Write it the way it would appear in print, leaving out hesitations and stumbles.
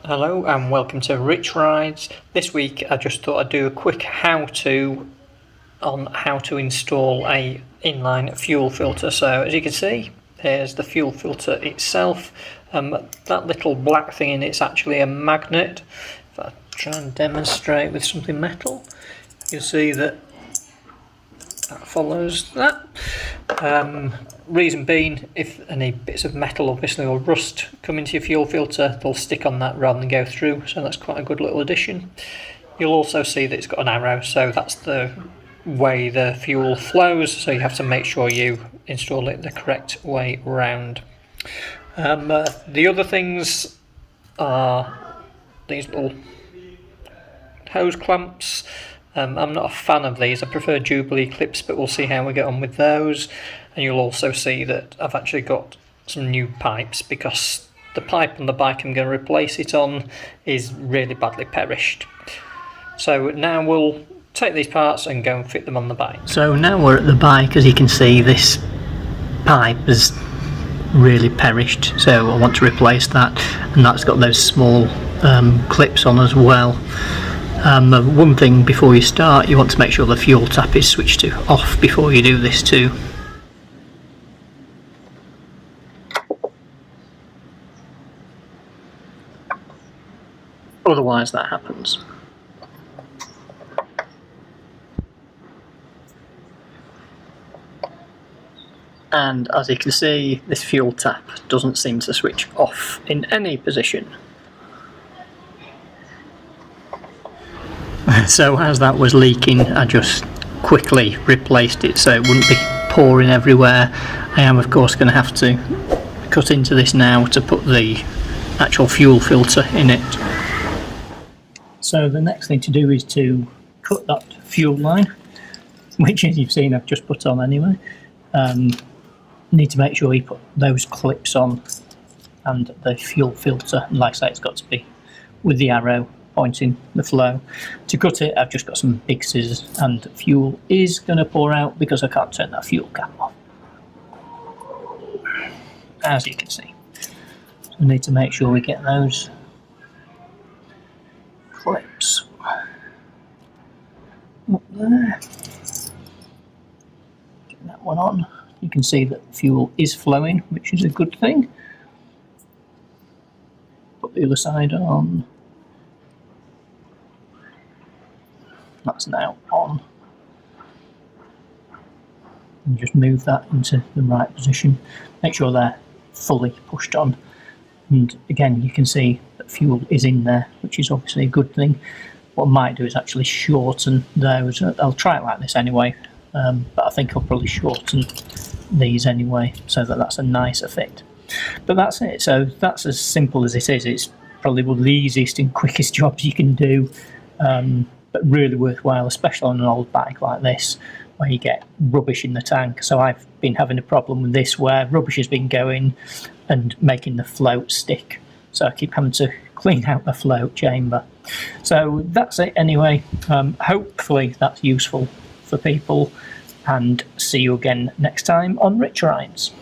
Hello and welcome to Rich Rides. This week I just thought I'd do a quick how-to on how to install a inline fuel filter. So as you can see, here's the fuel filter itself. That little black thing in it's actually a magnet. If I try and demonstrate with something metal, you'll see that follows that. Reason being, if any bits of metal obviously or rust come into your fuel filter, they'll stick on that rather than go through, so that's quite a good little addition. You'll also see that it's got an arrow, so that's the way the fuel flows, so you have to make sure you install it the correct way round. The other things are these little hose clamps. I'm not a fan of these, I prefer Jubilee clips, but we'll see how we get on with those. And you'll also see that I've actually got some new pipes because the pipe on the bike I'm going to replace it on is really badly perished. So now we'll take these parts and go and fit them on the bike. So now we're at the bike. As you can see, this pipe has really perished, so I want to replace that, and that's got those small clips on as well. One thing before you start, you want to make sure the fuel tap is switched to off before you do this too. Otherwise that happens. And as you can see, this fuel tap doesn't seem to switch off in any position. So as that was leaking, I just quickly replaced it so it wouldn't be pouring everywhere. I am of course going to have to cut into this now to put the actual fuel filter in it. So the next thing to do is to cut that fuel line, which as you've seen I've just put on anyway. Need to make sure you put those clips on and the fuel filter, and like I say, it's got to be with the arrow pointing the flow. To cut it, I've just got some big scissors, and fuel is going to pour out because I can't turn that fuel cap off, as you can see. So we need to make sure we get those clips up there. Get that one on. You can see that fuel is flowing, which is a good thing. Put the other side on. That's now on. And just move that into the right position. Make sure they're fully pushed on. And again, you can see that fuel is in there, which is obviously a good thing. What I might do is actually shorten those. I'll try it like this anyway, but I think I'll probably shorten these anyway, so that that's a nicer fit. But that's it. So that's as simple as it is. It's probably one of the easiest and quickest jobs you can do, but really worthwhile, especially on an old bike like this where you get rubbish in the tank. So I've been having a problem with this where rubbish has been going and making the float stick, so I keep having to clean out the float chamber. So that's it anyway. Hopefully that's useful for people, and see you again next time on Rich Rides.